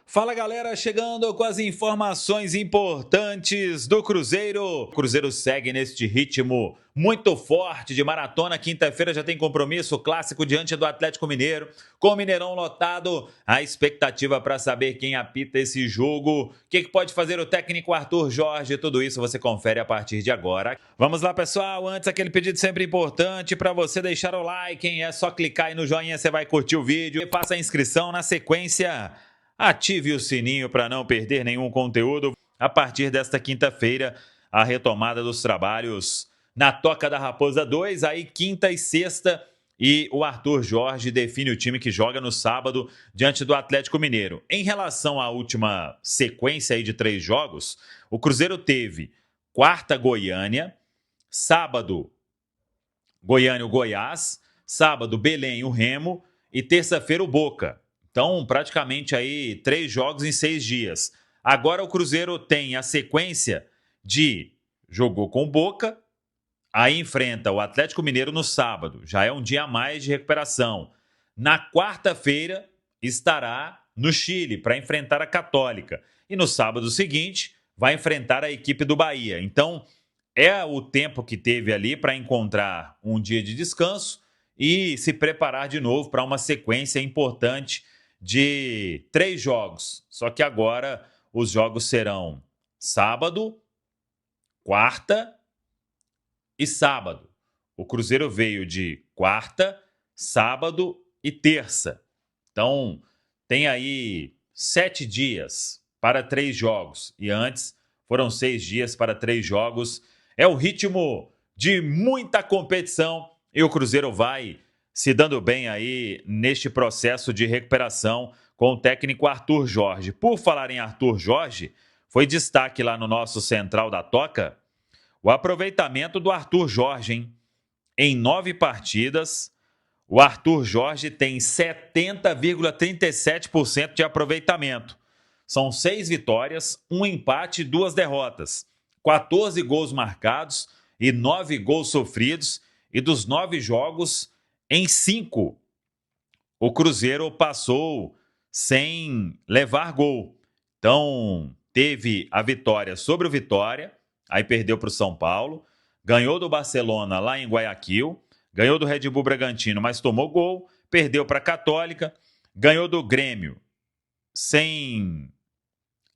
Fala galera, chegando com as informações importantes do Cruzeiro. O Cruzeiro segue neste ritmo muito forte de maratona. Quinta-feira já tem compromisso clássico diante do Atlético Mineiro, com o Mineirão lotado. A expectativa para saber quem apita esse jogo, o que pode fazer o técnico Arthur Jorge, tudo isso você confere a partir de agora. Vamos lá, pessoal. Antes, aquele pedido sempre importante para você deixar o like, hein? É só clicar aí no joinha, você vai curtir o vídeo e faça a inscrição. Na sequência, ative o sininho para não perder nenhum conteúdo. A partir desta quinta-feira, a retomada dos trabalhos na Toca da Raposa 2, aí quinta e sexta, e o Arthur Jorge define o time que joga no sábado diante do Atlético Mineiro. Em relação à última sequência aí de 3 jogos, o Cruzeiro teve quarta Goiânia, sábado Goiânia o Goiás, sábado Belém o Remo e terça-feira o Boca. Então, praticamente aí 3 jogos em 6 dias. Agora o Cruzeiro tem a sequência de jogou com o Boca, aí enfrenta o Atlético Mineiro no sábado. Já é um dia a mais de recuperação. Na quarta-feira estará no Chile para enfrentar a Católica. E no sábado seguinte vai enfrentar a equipe do Bahia. Então, é o tempo que teve ali para encontrar um dia de descanso e se preparar de novo para uma sequência importante de 3 jogos. Só que agora os jogos serão sábado, quarta e sábado. O Cruzeiro veio de quarta, sábado e terça. Então, tem aí 7 dias para 3 jogos. E antes foram 6 dias para 3 jogos. É o ritmo de muita competição e o Cruzeiro vai se dando bem aí neste processo de recuperação com o técnico Arthur Jorge. Por falar em Arthur Jorge, foi destaque lá no nosso Central da Toca o aproveitamento do Arthur Jorge, hein? Em 9 partidas, o Arthur Jorge tem 70,37% de aproveitamento. São 6 vitórias, 1 empate e 2 derrotas. 14 gols marcados e 9 gols sofridos. E dos 9 jogos, em 5, o Cruzeiro passou sem levar gol. Então, teve a vitória sobre o Vitória, aí perdeu para o São Paulo, ganhou do Barcelona lá em Guayaquil, ganhou do Red Bull Bragantino, mas tomou gol, perdeu para a Católica, ganhou do Grêmio sem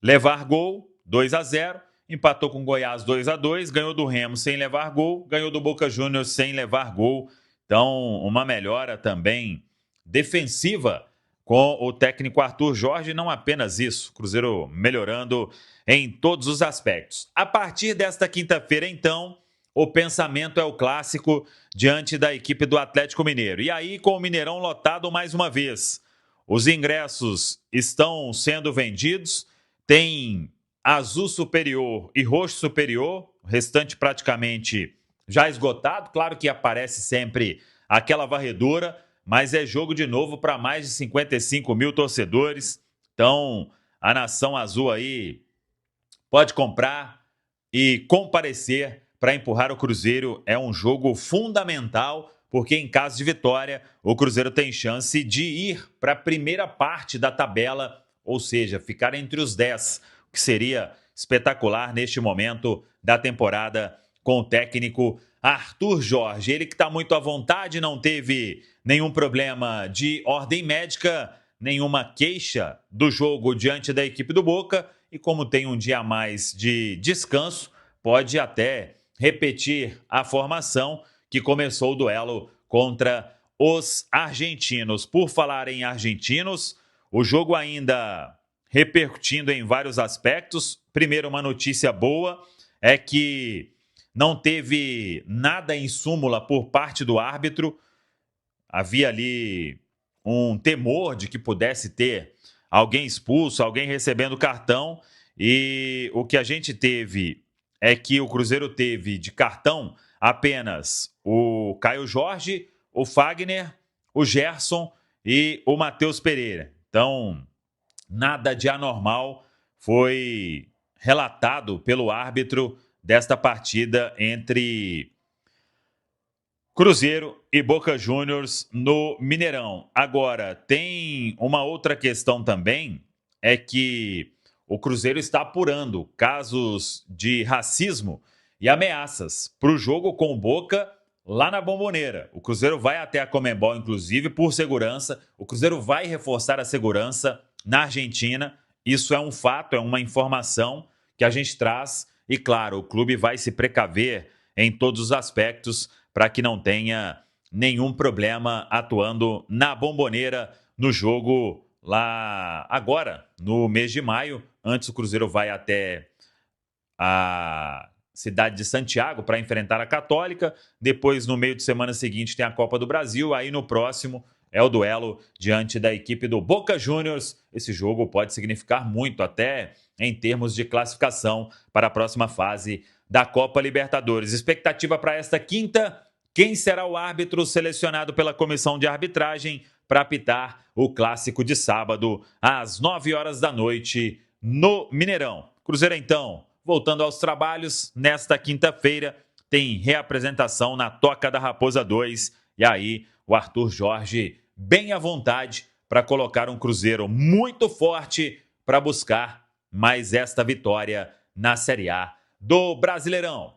levar gol, 2-0, empatou com o Goiás 2-2, ganhou do Remo sem levar gol, ganhou do Boca Juniors sem levar gol. Então, uma melhora também defensiva com o técnico Arthur Jorge, não apenas isso, Cruzeiro melhorando em todos os aspectos. A partir desta quinta-feira, então, o pensamento é o clássico diante da equipe do Atlético Mineiro. E aí, com o Mineirão lotado mais uma vez, os ingressos estão sendo vendidos, tem azul superior e roxo superior, o restante praticamente já esgotado. Claro que aparece sempre aquela varredura, mas é jogo de novo para mais de 55 mil torcedores. Então, a Nação Azul aí pode comprar e comparecer para empurrar o Cruzeiro. É um jogo fundamental, porque em caso de vitória, o Cruzeiro tem chance de ir para a primeira parte da tabela, ou seja, ficar entre os 10, o que seria espetacular neste momento da temporada com o técnico Arthur Jorge. Ele que está muito à vontade, não teve nenhum problema de ordem médica, nenhuma queixa do jogo diante da equipe do Boca, e como tem um dia a mais de descanso, pode até repetir a formação que começou o duelo contra os argentinos. Por falar em argentinos, o jogo ainda repercutindo em vários aspectos. Primeiro, uma notícia boa é que não teve nada em súmula por parte do árbitro. Havia ali um temor de que pudesse ter alguém expulso, alguém recebendo cartão, e o que a gente teve é que o Cruzeiro teve de cartão apenas o Caio Jorge, o Fagner, o Gerson e o Matheus Pereira. Então, nada de anormal foi relatado pelo árbitro desta partida entre Cruzeiro e Boca Juniors no Mineirão. Agora, tem uma outra questão também. é que o Cruzeiro está apurando casos de racismo e ameaças para o jogo com o Boca lá na Bombonera. O Cruzeiro vai até a Conmebol, inclusive, por segurança. O Cruzeiro vai reforçar a segurança na Argentina. Isso é um fato, é uma informação que a gente traz. E, claro, o clube vai se precaver em todos os aspectos para que não tenha nenhum problema atuando na Bombonera no jogo lá agora, no mês de maio. Antes o Cruzeiro vai até a cidade de Santiago para enfrentar a Católica. Depois, no meio de semana seguinte, tem a Copa do Brasil. Aí no próximo é o duelo diante da equipe do Boca Juniors. Esse jogo pode significar muito, até em termos de classificação para a próxima fase da Copa Libertadores. Expectativa para esta quinta: quem será o árbitro selecionado pela comissão de arbitragem para apitar o clássico de sábado, às 9 horas da noite, no Mineirão. Cruzeiro, então, voltando aos trabalhos, nesta quinta-feira tem reapresentação na Toca da Raposa 2. E aí, o Arthur Jorge bem à vontade para colocar um Cruzeiro muito forte para buscar mais esta vitória na Série A do Brasileirão.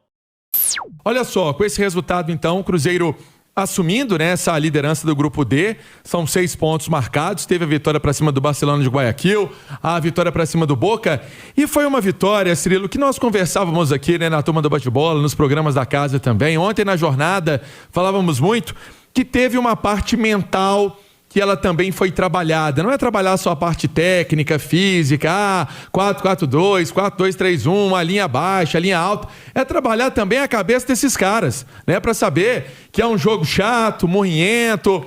Olha só, com esse resultado, então, o Cruzeiro assumindo, né, essa liderança do Grupo D, são 6 pontos marcados, teve a vitória para cima do Barcelona de Guayaquil, a vitória para cima do Boca, e foi uma vitória, Cirilo, que nós conversávamos aqui, né, na turma do bate-bola, nos programas da casa também. Ontem na jornada falávamos muito que teve uma parte mental que ela também foi trabalhada. Não é trabalhar só a parte técnica, física, 4-4-2, 4-2-3-1, a linha baixa, a linha alta. É trabalhar também a cabeça desses caras, né? Para saber que é um jogo chato, morrento,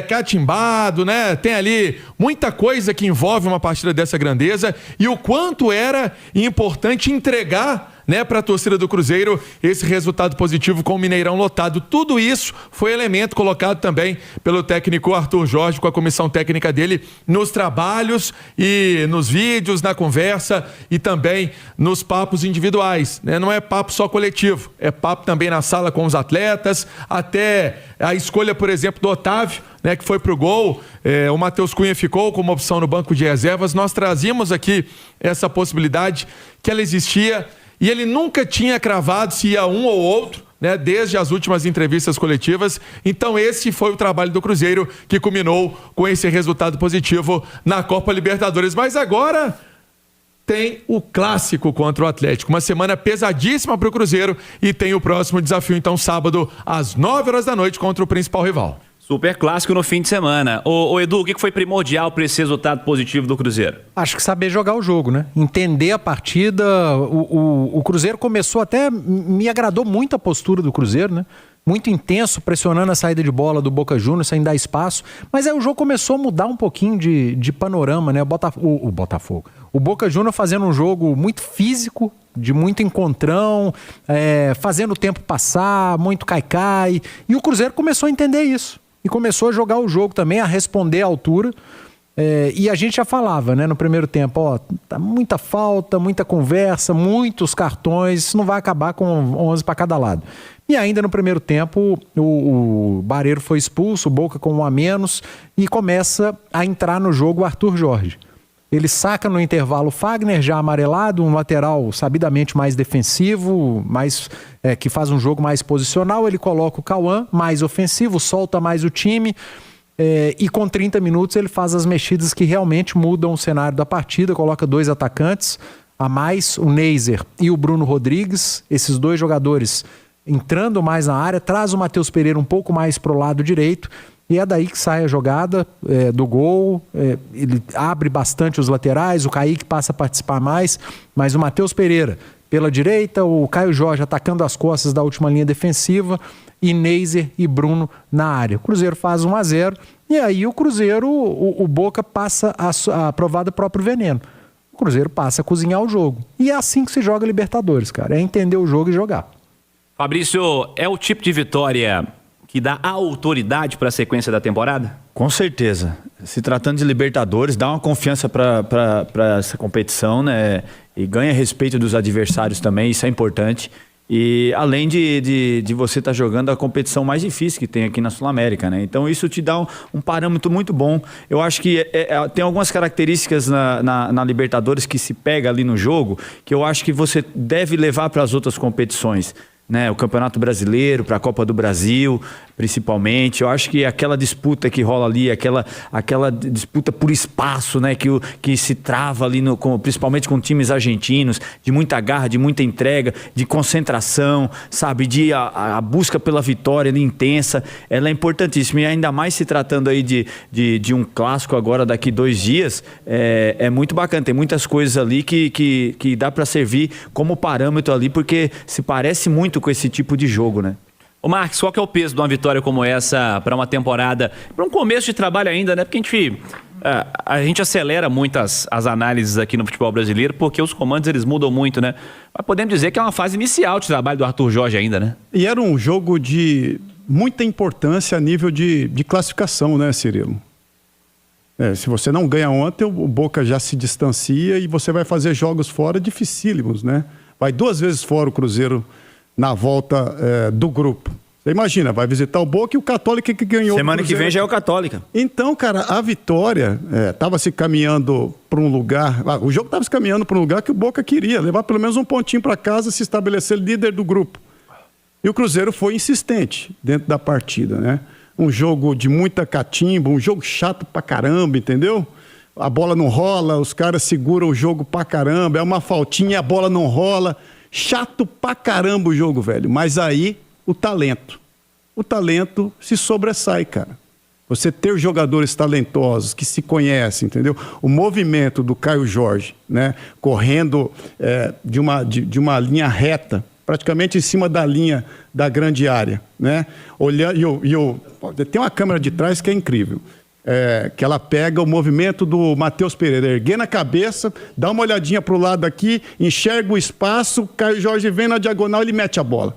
catimbado, né? Tem ali muita coisa que envolve uma partida dessa grandeza e o quanto era importante entregar, né, para a torcida do Cruzeiro esse resultado positivo com o Mineirão lotado. Tudo isso foi elemento colocado também pelo técnico Arthur Jorge, com a comissão técnica dele, nos trabalhos e nos vídeos, na conversa e também nos papos individuais, né? Não é papo só coletivo, é papo também na sala com os atletas, até a escolha, por exemplo, do Otávio, né, que foi pro gol. O Matheus Cunha ficou como opção no banco de reservas. Nós trazíamos aqui essa possibilidade que ela existia e ele nunca tinha cravado se ia um ou outro, né, desde as últimas entrevistas coletivas. Então esse foi o trabalho do Cruzeiro, que culminou com esse resultado positivo na Copa Libertadores. Mas agora tem o clássico contra o Atlético, uma semana pesadíssima para o Cruzeiro, e tem o próximo desafio, então, sábado, às 9 horas da noite, contra o principal rival. Super clássico no fim de semana. Ô Edu, o que foi primordial para esse resultado positivo do Cruzeiro? Acho que saber jogar o jogo, né? Entender a partida. O Cruzeiro começou até... Me agradou muito a postura do Cruzeiro, né? Muito intenso, pressionando a saída de bola do Boca Juniors, sem dar espaço. Mas aí o jogo começou a mudar um pouquinho de panorama, né? O Botafogo. O Boca Juniors fazendo um jogo muito físico, de muito encontrão, fazendo o tempo passar, muito cai-cai. E o Cruzeiro começou a entender isso. E começou a jogar o jogo também, a responder à altura. E a gente já falava, né, no primeiro tempo, tá muita falta, muita conversa, muitos cartões, isso não vai acabar com 11 para cada lado. E ainda no primeiro tempo, o Barreiro foi expulso, o Boca com 1 a menos, e começa a entrar no jogo o Arthur Jorge. Ele saca no intervalo o Fagner, já amarelado, um lateral sabidamente mais defensivo, que faz um jogo mais posicional. Ele coloca o Cauã, mais ofensivo, solta mais o time. E com 30 minutos ele faz as mexidas que realmente mudam o cenário da partida. Coloca 2 atacantes a mais, o Neiser e o Bruno Rodrigues. Esses 2 jogadores entrando mais na área, traz o Matheus Pereira um pouco mais para o lado direito. E é daí que sai a jogada do gol. Ele abre bastante os laterais, o Kaique passa a participar mais, mas o Matheus Pereira pela direita, o Caio Jorge atacando as costas da última linha defensiva, e Neiser e Bruno na área. O Cruzeiro faz 1 a 0 e aí o Cruzeiro, o Boca passa a provar do próprio veneno. O Cruzeiro passa a cozinhar o jogo. E é assim que se joga Libertadores, cara. É entender o jogo e jogar. Fabrício, é o tipo de vitória que dá autoridade para a sequência da temporada? Com certeza. Se tratando de Libertadores, dá uma confiança para essa competição, né? E ganha respeito dos adversários também, isso é importante. E além de você estar jogando a competição mais difícil que tem aqui na Sul-América, né? Então isso te dá um parâmetro muito bom. Eu acho que tem algumas características na Libertadores que se pega ali no jogo que eu acho que você deve levar para as outras competições, né? O Campeonato Brasileiro, para a Copa do Brasil, principalmente. Eu acho que aquela disputa que rola ali, aquela disputa por espaço, né? Que se trava ali, principalmente com times argentinos, de muita garra, de muita entrega, de concentração, sabe? A busca pela vitória ali, intensa, ela é importantíssima. E ainda mais se tratando aí de um clássico agora daqui 2 dias, é muito bacana. Tem muitas coisas ali que dá para servir como parâmetro ali, porque se parece muito com esse tipo de jogo, né? Ô Marques, qual que é o peso de uma vitória como essa para uma temporada, para um começo de trabalho ainda, né? Porque a gente acelera muito as análises aqui no futebol brasileiro, porque os comandos eles mudam muito, né? Mas podemos dizer que é uma fase inicial de trabalho do Arthur Jorge ainda, né? E era um jogo de muita importância a nível de classificação, né, Cirilo? Se você não ganha ontem, o Boca já se distancia e você vai fazer jogos fora dificílimos, né? Vai 2 vezes fora o Cruzeiro na volta do grupo. Você imagina, vai visitar o Boca e o Católica que ganhou. Semana que vem já é o Católica. Então, cara, a vitória estava se caminhando para um lugar... o jogo estava se caminhando para um lugar que o Boca queria, levar pelo menos um pontinho para casa, se estabelecer líder do grupo. E o Cruzeiro foi insistente dentro da partida, né? Um jogo de muita catimba, um jogo chato pra caramba, entendeu? A bola não rola, os caras seguram o jogo pra caramba, é uma faltinha e a bola não rola. Chato pra caramba o jogo, velho. Mas aí, o talento se sobressai, cara. Você ter jogadores talentosos que se conhecem, entendeu? O movimento do Caio Jorge, né? Correndo de uma linha reta, praticamente em cima da linha da grande área, né? Olhando, tem uma câmera de trás que é incrível. Que ela pega o movimento do Matheus Pereira, erguendo a cabeça, dá uma olhadinha para o lado aqui, enxerga o espaço, o Caio Jorge vem na diagonal e ele mete a bola.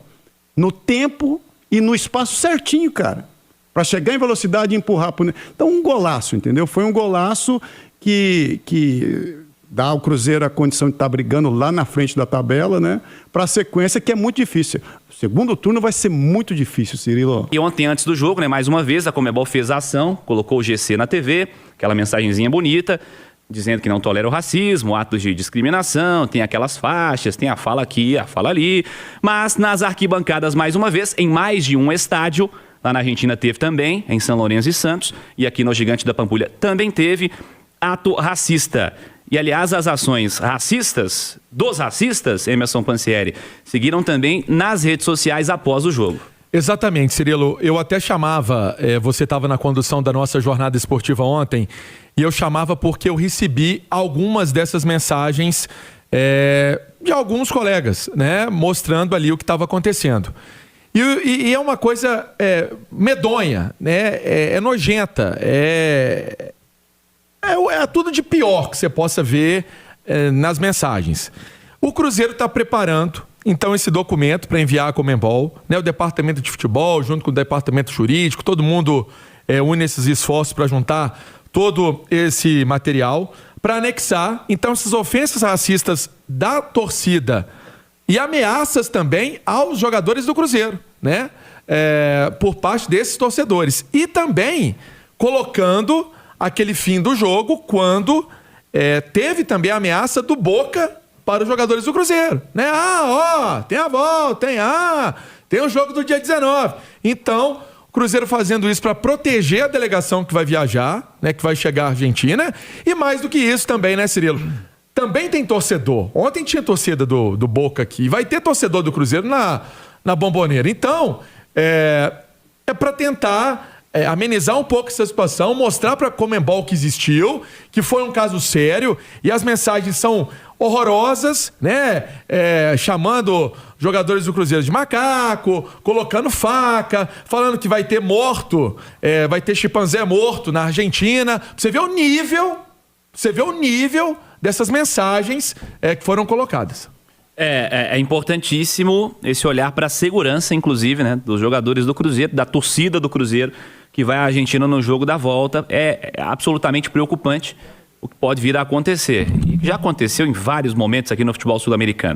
No tempo e no espaço certinho, cara. Para chegar em velocidade e empurrar. Então, um golaço, entendeu? Foi um golaço que dá ao Cruzeiro a condição de estar brigando lá na frente da tabela, né? Para a sequência que é muito difícil. O segundo turno vai ser muito difícil, Cirilo. E ontem, antes do jogo, né, mais uma vez, a Conmebol fez a ação, colocou o GC na TV, aquela mensagenzinha bonita, dizendo que não tolera o racismo, atos de discriminação, tem aquelas faixas, tem a fala aqui, a fala ali. Mas nas arquibancadas, mais uma vez, em mais de um estádio, lá na Argentina teve também, em São Lourenço e Santos, e aqui no Gigante da Pampulha também teve ato racista. E, aliás, as ações racistas, dos racistas, Emerson Pansieri, seguiram também nas redes sociais após o jogo. Exatamente, Cirilo. Eu até chamava, você estava na condução da nossa jornada esportiva ontem, e eu chamava porque eu recebi algumas dessas mensagens de alguns colegas, né, mostrando ali o que estava acontecendo. E é uma coisa medonha, né, é nojenta, é tudo de pior que você possa ver nas mensagens. O Cruzeiro está preparando, então, esse documento para enviar à Conmebol, né? O departamento de futebol, junto com o departamento jurídico, todo mundo une esses esforços para juntar todo esse material, para anexar, então, essas ofensas racistas da torcida e ameaças também aos jogadores do Cruzeiro, né? Por parte desses torcedores. E também colocando aquele fim do jogo, quando teve também a ameaça do Boca para os jogadores do Cruzeiro, né? Tem a volta, tem o jogo do dia 19. Então, o Cruzeiro fazendo isso para proteger a delegação que vai viajar, né? Que vai chegar à Argentina. E mais do que isso também, né, Cirilo? Também tem torcedor. Ontem tinha torcida do Boca aqui. Vai ter torcedor do Cruzeiro na Bombonera. Então, é para tentar amenizar um pouco essa situação, mostrar para a Conmebol que existiu, que foi um caso sério, e as mensagens são horrorosas, né? Chamando jogadores do Cruzeiro de macaco, colocando faca, falando que vai ter morto, vai ter chimpanzé morto na Argentina. Você vê o nível dessas mensagens que foram colocadas. É importantíssimo esse olhar para a segurança, inclusive, né, dos jogadores do Cruzeiro, da torcida do Cruzeiro, que vai à Argentina no jogo da volta. É absolutamente preocupante o que pode vir a acontecer. E já aconteceu em vários momentos aqui no futebol sul-americano.